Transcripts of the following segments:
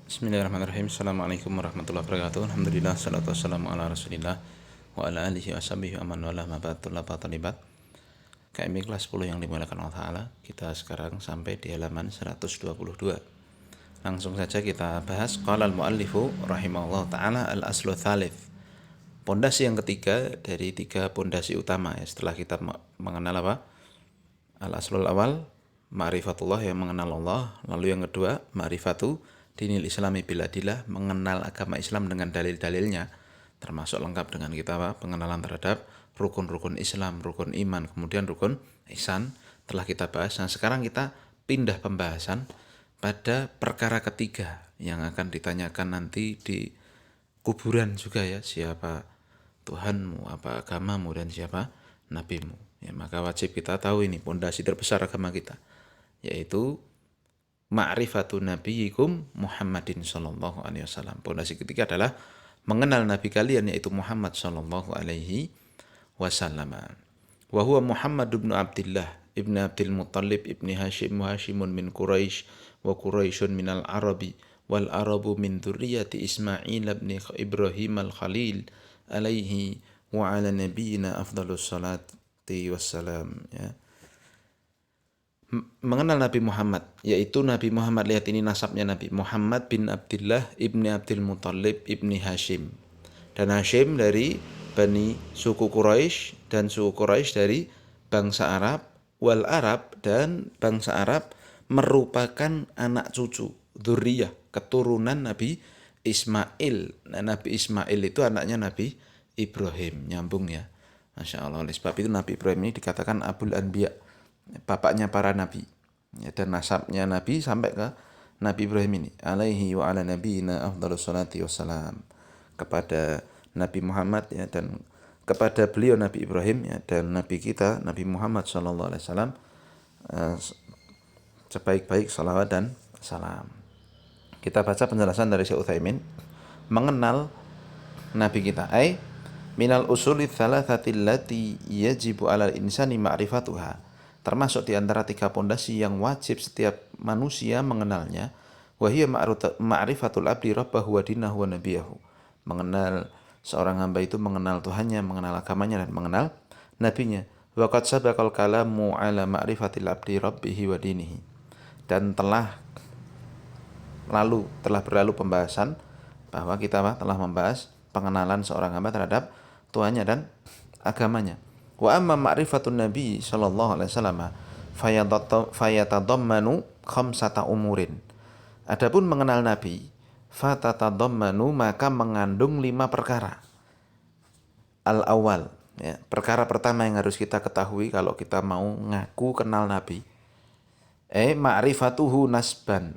Bismillahirrahmanirrahim. Assalamualaikum warahmatullahi wabarakatuh. Alhamdulillah, salatu wassalamu ala rasulillah wa ala alihi wa sahbihi aman wala mabatullah batalibat. KMI kelas 10 yang dimuliakan Allah Ta'ala. Kita sekarang sampai di halaman 122. Langsung saja kita bahas. Qala al-muallifu rahimahullah ta'ala al-aslu thalith. Pondasi yang ketiga dari tiga pondasi utama ya. Setelah kita mengenal apa? Al-aslul awal, ma'rifatullah, yang mengenal Allah. Lalu yang kedua, ma'rifatu dinil islami biladillah, mengenal agama Islam dengan dalil-dalilnya, termasuk lengkap dengan kita pengenalan terhadap rukun-rukun Islam, rukun iman, kemudian rukun ihsan telah kita bahas. Nah, sekarang kita pindah pembahasan pada perkara ketiga yang akan ditanyakan nanti di kuburan juga ya, siapa Tuhanmu, apa agamamu, dan siapa nabimu. Ya, maka wajib kita tahu ini pondasi terbesar agama kita, yaitu ma'rifatu nabiyikum Muhammadin sallallahu alaihi wasallam. Pondasi ketiga adalah mengenal nabi kalian, yaitu Muhammad sallallahu alaihi wasallam. Wa huwa Muhammad ibn Abdullah ibn Abdul Muttalib ibn Hashim, wa Hashimun min Quraisy wa Quraisyun minal Arabi wal Arabu min dzurriyyati Ismail ibn Ibrahim al-Khalil alaihi wa ala nabiyyina afdhalus salati wassalam ya. Mengenal Nabi Muhammad, yaitu Nabi Muhammad, lihat ini nasabnya Nabi Muhammad bin Abdullah ibni Abdul Muttalib ibni Hashim, dan Hashim dari Bani suku Quraisy, dan suku Quraisy dari bangsa Arab, wal Arab, dan bangsa Arab merupakan anak cucu dzurriyah, keturunan Nabi Ismail. Nah, Nabi Ismail itu anaknya Nabi Ibrahim, nyambung ya, Masya Allah. Oleh sebab itu Nabi Ibrahim ini dikatakan Abul Anbiya, bapaknya para nabi ya, dan nasabnya nabi sampai ke Nabi Ibrahim ini, alaihi wa ala nabiyina afdhalus salati wassalam, kepada Nabi Muhammad ya, dan kepada beliau Nabi Ibrahim ya, dan nabi kita Nabi Muhammad sallallahu alaihi wasallam sebaik-baik salawat dan salam. Kita baca penjelasan dari Syekh Utsaimin mengenal nabi kita. Minal usuli thalathati allati yajibu alal insani ma'rifatuha, termasuk di antara tiga pondasi yang wajib setiap manusia mengenalnya. Wahiyya ma'rifatul abdi rabbahu wa dinahu wa nabiyahu, mengenal seorang hamba itu mengenal Tuhannya, mengenal agamanya, dan mengenal nabinya. Wa qad sabaqal kalamu ala ma'rifatil abdi rabbihi wa dinihi, dan telah berlalu pembahasan bahwa kita telah membahas pengenalan seorang hamba terhadap Tuhannya dan agamanya. Wa amma ma'rifatun nabi sallallahu alaihi wasallam fayatadammanu khamsata umurin. Adapun mengenal nabi, fatatadammanu, maka mengandung 5 perkara. Al-awwal ya, perkara pertama yang harus kita ketahui kalau kita mau ngaku kenal nabi, ma'rifatuhu nasaban,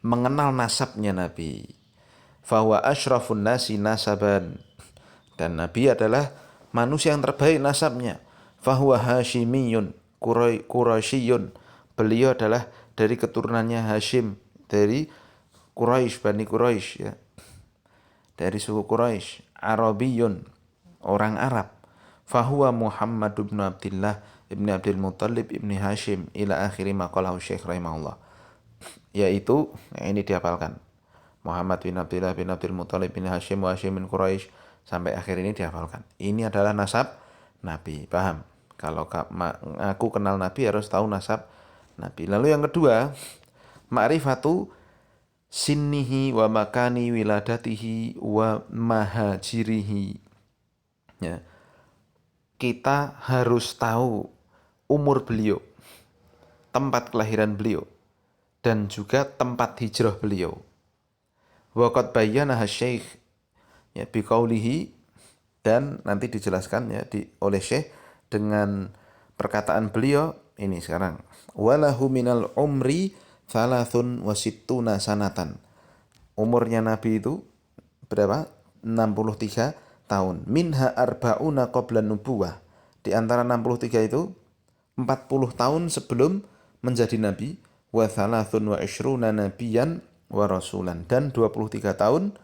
mengenal nasabnya nabi. Fahuwa asyrafun nasi nasaban, dan nabi adalah manusia yang terbaik nasabnya. Fahuwa hashimiyun quraisyiyun, beliau adalah dari keturunannya Hashim, dari Quraisy, Bani Quraisy ya, dari suku Quraisy. Arabiyun, orang Arab. Fahuwa Muhammad ibn Abdullah ibn Abdul Muttalib ibn Hashim ila akhiri maqalahu Syekh rahimahullah, yaitu ini dihafalkan, Muhammad bin Abdullah bin Abdul Muttalib bin Hashim wa Hashim bin Quraisy, sampai akhir ini dihafalkan. Ini adalah nasab nabi, paham? Kalau aku kenal nabi harus tahu nasab nabi. Lalu yang kedua, ma'rifatu sinnihi wa makani wiladatihi wa mahajirihi ya. Kita harus tahu umur beliau, tempat kelahiran beliau, dan juga tempat hijrah beliau. Wa qad bayyana Syekh ya biqaulihi, dan nanti dijelaskan ya oleh Syekh dengan perkataan beliau ini sekarang. Walahu minal umri thalathun wa sittuna sanatan. Umurnya Nabi itu berapa? 63 tahun. Minha arba'una qabla nubuwah. Di antara 63 itu 40 tahun sebelum menjadi nabi. Wa thalathun wa ishruna nabiyan wa rasulan, dan 23 tahun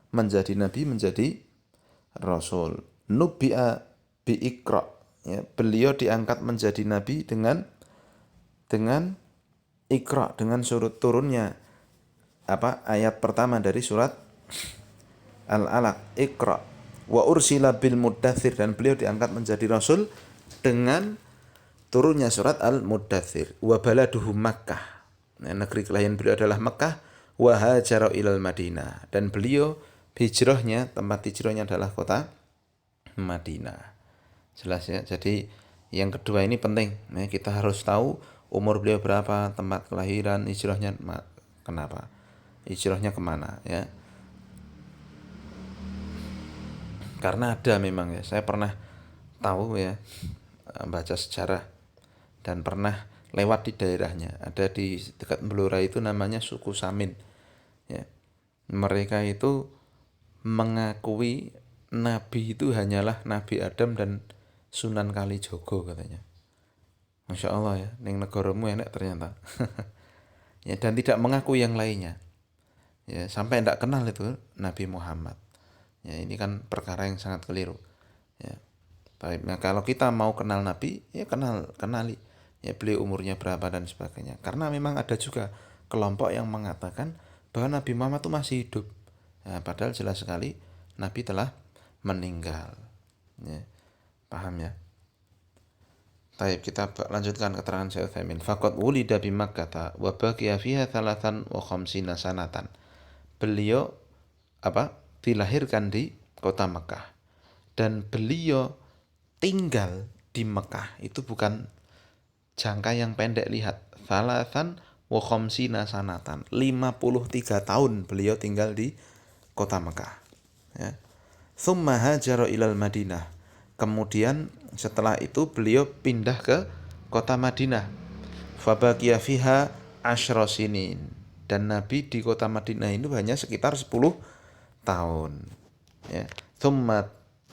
menjadi nabi, menjadi rasul. Nubi'a bi Iqra ya, beliau diangkat menjadi nabi dengan Iqra dengan surut turunnya ayat pertama dari surat Al-Alaq, Iqra. Wa ursila bil muddathir, dan beliau diangkat menjadi rasul dengan turunnya surat Al-Muddathir. Wa baladuhu Makkah. Nah, negeri kelahiran beliau adalah Makkah. Wa hajara ilal Madinah, dan beliau hijrahnya, tempat hijrahnya adalah kota Madinah. Jelas ya. Jadi yang kedua ini penting. Nah, kita harus tahu umur beliau berapa, tempat kelahiran, hijrahnya kenapa, hijrahnya kemana ya. Karena ada memang ya, saya pernah tahu ya, baca sejarah dan pernah lewat di daerahnya. Ada di dekat Blora itu namanya suku Samin ya. Mereka itu mengakui Nabi itu hanyalah Nabi Adam dan Sunan Kalijogo katanya. Masya Allah ya, ning negaramu enak ternyata. Ya, dan tidak mengakui yang lainnya. Ya, sampai tidak kenal itu Nabi Muhammad. Ya, ini kan perkara yang sangat keliru. Ya. Baik, nah kalau kita mau kenal Nabi, ya kenali. Ya, beliau umurnya berapa dan sebagainya. Karena memang ada juga kelompok yang mengatakan bahwa Nabi Muhammad itu masih hidup. Ya, padahal jelas sekali Nabi telah meninggal. Ya, paham ya? Baik, kita lanjutkan keterangan Syekh Utsaimin. Faqad wulida bi Makkah wa baqiya fiha 53 sanatan. Beliau dilahirkan di kota Mekah dan beliau tinggal di Mekah. Itu bukan jangka yang pendek, lihat. Thalathan wa khamsina sanatan. 53 tahun beliau tinggal di kota Mekah. Ya. Tsumma hajara ilal Madinah. Kemudian setelah itu beliau pindah ke kota Madinah. Fabaqiya fiha asyra sinin. Dan Nabi di kota Madinah itu hanya sekitar 10 tahun. Ya. Tsumma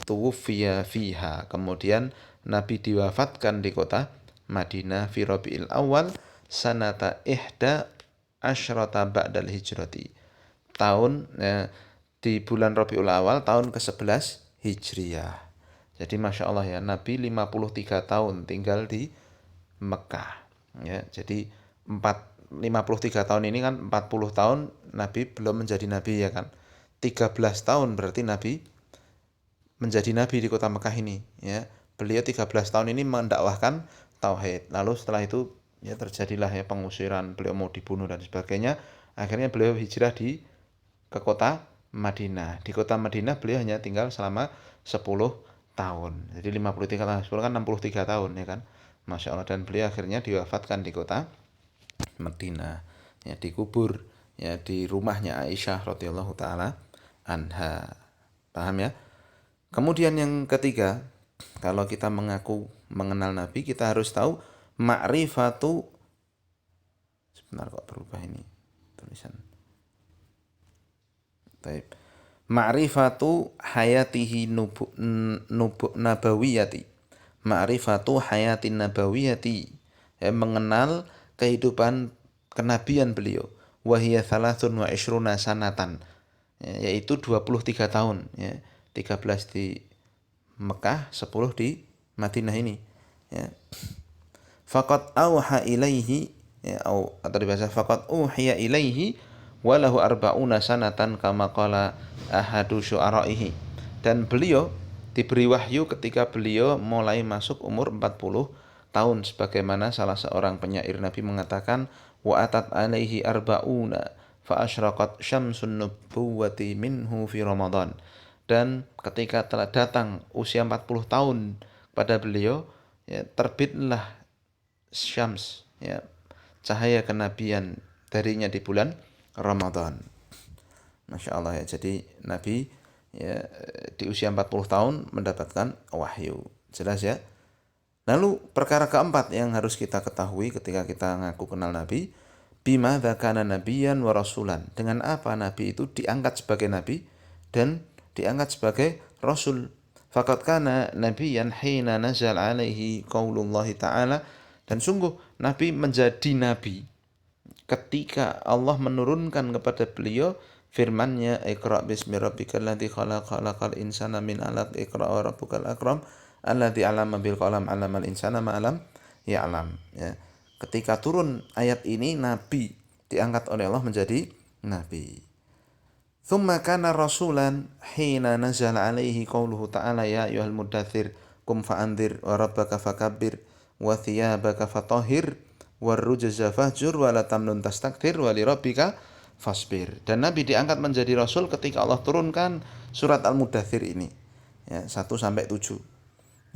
tuwfiya fiha. Kemudian Nabi diwafatkan di kota Madinah fi Rabiul Awal sanata ihda asyrata ba'dal hijrati. Di bulan Rabiul Awal tahun ke-11 Hijriyah. Jadi Masya Allah ya, Nabi 53 tahun tinggal di Mekah. Ya, jadi 53 tahun ini kan 40 tahun Nabi belum menjadi Nabi ya kan. 13 tahun berarti Nabi menjadi Nabi di kota Mekah ini. Ya, beliau 13 tahun ini mendakwahkan Tauhid. Lalu setelah itu ya terjadilah ya pengusiran, beliau mau dibunuh dan sebagainya. Akhirnya beliau hijrah ke kota Madinah. Di kota Madinah beliau hanya tinggal selama 10 tahun. Jadi 53 tahun 10 kan 63 tahun ya kan. Masya Allah, dan beliau akhirnya diwafatkan di kota Madinah. Ya, dikubur ya di rumahnya Aisyah radhiyallahu taala anha. Paham ya? Kemudian yang ketiga, kalau kita mengaku mengenal Nabi, kita harus tahu ma'rifatu. Sebentar kok berubah ini tulisan. Taib. Ma'rifatu hayatihi nabawiyati. Ma'rifatu hayatin nabawiyati. Ya, mengenal kehidupan kenabian beliau. Wahiyya thalathun wa ishruna sanatan. Ya, yaitu 23 tahun. Ya. 13 di Mekah, 10 di Madinah ini. Ya. Faqad auha ilaihi, ya, atau dibaca faqad uhiya ilaihi walahu arba'una sanatan kama qala ahadu syu'ara'ihi. Dan beliau diberi wahyu ketika beliau mulai masuk umur 40 tahun, sebagaimana salah seorang penyair Nabi mengatakan, wa atat alaihi arba'una fa asyraqat syamsun nubuwati minhu fi Ramadan. Dan ketika telah datang usia 40 tahun pada beliau, ya, terbitlah syams, ya, cahaya kenabian darinya di bulan Ramadan. Masya Allah ya. Jadi Nabi ya di usia 40 tahun mendapatkan wahyu. Jelas ya. Lalu perkara keempat yang harus kita ketahui ketika kita ngaku kenal Nabi, bimadza kana nabiyan wa rasulan. Dengan apa Nabi itu diangkat sebagai nabi dan diangkat sebagai rasul. Faqad kana nabiyyan hina nazal alaihi qaulullah ta'ala. Dan sungguh Nabi menjadi nabi ketika Allah menurunkan kepada beliau firman-Nya, Iqra bismi rabbikal ladzi khalaq, khalaqal insana min 'alaq, Iqra wa rabbukal akram alladzi 'allama bil qalam 'allamal insana ma lam ya'lam. Ya. Ketika turun ayat ini, Nabi diangkat oleh Allah menjadi Nabi. Thumma kana rasulan hina nazala alaihi qauluhu ta'ala ya ayyuhal muddathir kum fa'andir wa rabbaka fakabbir wa thiyabaka fatahhir war rujza fahjur wa la tamnun tastakthir wa li rabbika fasbir. Dan Nabi diangkat menjadi rasul ketika Allah turunkan surat Al-Muddathir ini. Ya, 1 sampai 7.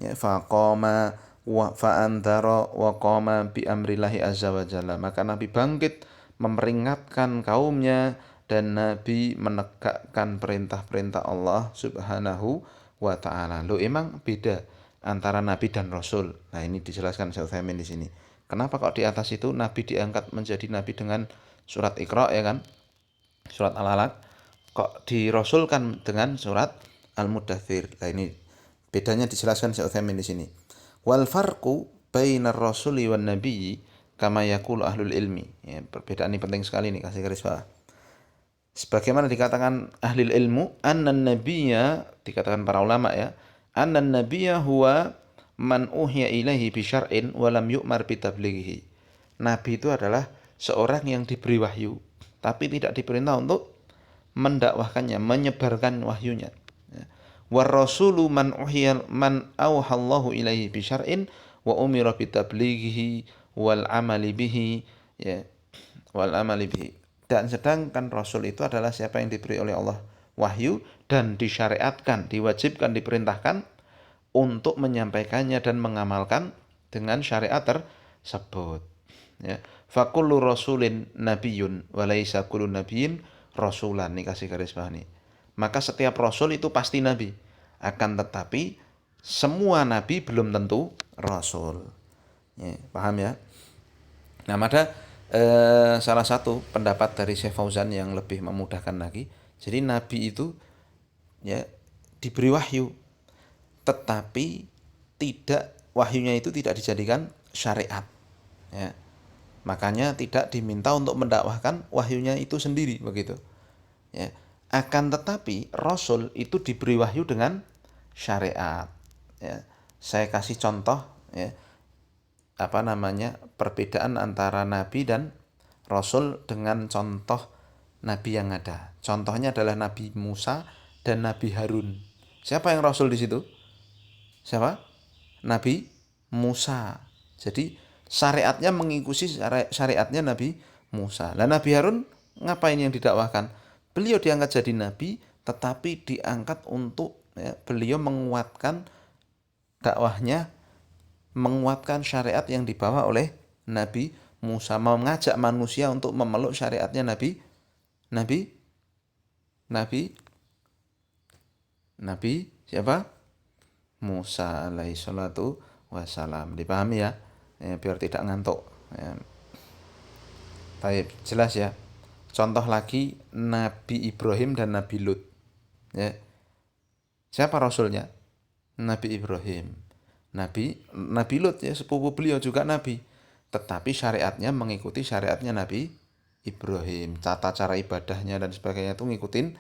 Ya, faqama wa fa'andara wa qama bi amrillahi azza wa jalla. Maka Nabi bangkit memperingatkan kaumnya dan Nabi menegakkan perintah-perintah Allah Subhanahu wa taala. Loh, emang beda antara Nabi dan Rasul. Nah, ini dijelaskan Syekh Utsaimin di sini. Kenapa kok di atas itu Nabi diangkat menjadi Nabi dengan surat Iqra, ya kan? Surat Al-Alaq. Kok dirasulkan dengan surat Al-Muddathir. Nah, ini bedanya dijelaskan Syekh Utsaimin di sini. Wal farqu bainar rasuli wan nabiyyi kama yaqulu ahlul ilmi. Ya, perbedaan ini penting sekali nih, kasih garis bawah. Sebagaimana dikatakan ahli ilmu, annan nabiyya, dikatakan para ulama ya, annan nabiyya huwa man uhiya ilaihi bi syar'in wa lam yu'mar bi tablighihi. Nabi itu adalah seorang yang diberi wahyu tapi tidak diperintah untuk mendakwahkannya, menyebarkan wahyunya. War rasulu man auhallahu ilaihi bi syar'in wa umira bi tablighihi wal amali bihi, ya, wal amali bihi. Dan sedangkan Rasul itu adalah siapa yang diberi oleh Allah wahyu dan disyariatkan, diwajibkan, diperintahkan untuk menyampaikannya dan mengamalkan dengan syariat tersebut. Ya. Fakullu rasulin nabiyun walaysa kullu nabiyyin rasulan. Ini kasih garis bawah nih. Maka setiap rasul itu pasti nabi. Akan tetapi semua nabi belum tentu rasul. Ya, paham ya? Nah, ada salah satu pendapat dari Syekh Fauzan yang lebih memudahkan lagi. Jadi nabi itu ya diberi wahyu, tetapi wahyunya itu tidak dijadikan syariat. Ya. Makanya tidak diminta untuk mendakwahkan wahyunya itu sendiri begitu. Ya. Akan tetapi Rasul itu diberi wahyu dengan syariat. Ya. Saya kasih contoh ya. Perbedaan antara Nabi dan Rasul dengan contoh Nabi yang ada. Contohnya adalah Nabi Musa dan Nabi Harun. Siapa yang Rasul di situ? Siapa? Nabi Musa. Jadi syariatnya mengikuti syariatnya Nabi Musa. Lah Nabi Harun ngapain yang didakwahkan? Beliau diangkat jadi Nabi, tetapi diangkat untuk beliau menguatkan dakwahnya, menguatkan syariat yang dibawa oleh Nabi Musa, mengajak manusia untuk memeluk syariatnya Nabi siapa? Musa alaihi salatu wassalam. Dipahami ya? Biar tidak ngantuk. Ya. Baik, jelas ya. Contoh lagi Nabi Ibrahim dan Nabi Lut. Ya. Siapa rasulnya? Nabi Ibrahim. Nabi Lut ya, sepupu beliau juga nabi. Tetapi syariatnya mengikuti syariatnya Nabi Ibrahim. Tata cara ibadahnya dan sebagainya itu ngikutin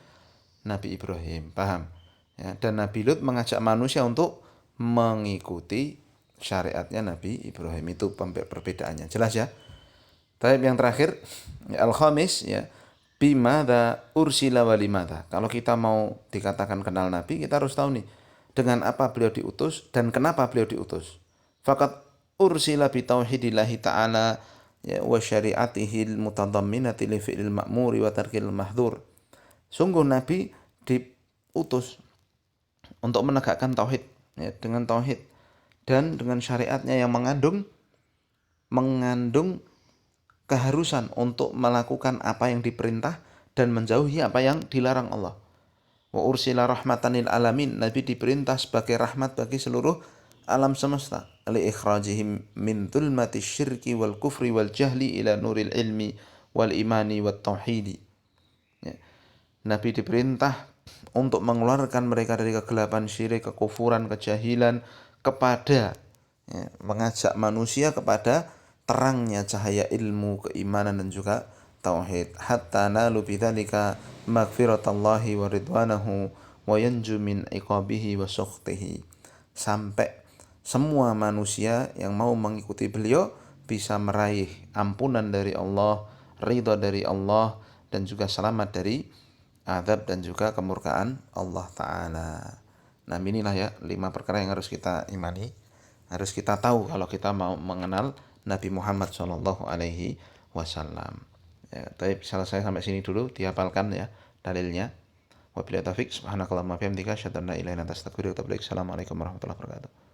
Nabi Ibrahim. Paham? Ya, dan Nabi Lut mengajak manusia untuk mengikuti syariatnya Nabi Ibrahim. Itu perbedaannya. Jelas ya? Baik, yang terakhir al-khamis ya, bimada ursila walimada. Kalau kita mau dikatakan kenal Nabi, kita harus tahu nih dengan apa beliau diutus dan kenapa beliau diutus. Fakat ursila bi tauhidillahi ta'ala ya, wa syari'atihil mutadamminati li fi'lil ma'muri wa tarkil mahdhur. Sungguh Nabi diutus untuk menegakkan tauhid ya, dengan tauhid dan dengan syariatnya yang mengandung keharusan untuk melakukan apa yang diperintah dan menjauhi apa yang dilarang Allah. Wa ursila rahmatanil alamin. Nabi diperintah sebagai rahmat bagi seluruh alam semesta. Li ikhrajihim min dhulmati syirki wal kufri wal jahli ila nuril ilmi wal imani wat tauhidi. Ya. Nabi diperintah untuk mengeluarkan mereka dari kegelapan syirik, kekufuran, kejahilan kepada mengajak manusia kepada terangnya cahaya ilmu, keimanan dan juga tauhid. Hatta nalu bidzalika maghfiratallahi wa ridwanahu wa yanju min iqabihi wa sukhtihi. Sampai semua manusia yang mau mengikuti beliau bisa meraih ampunan dari Allah, ridha dari Allah, dan juga selamat dari azab dan juga kemurkaan Allah Ta'ala. Nah inilah ya 5 perkara yang harus kita imani, harus kita tahu kalau kita mau mengenal Nabi Muhammad SAW. Ya, tapi selesai sampai sini dulu, dihafalkan ya dalilnya. Wabillahi taufik, subhanakallahumma wa bihamdika, asyhadu an la ilaha illa anta, astaghfiruka wa atubu ilaik. Assalamualaikum warahmatullahi wabarakatuh.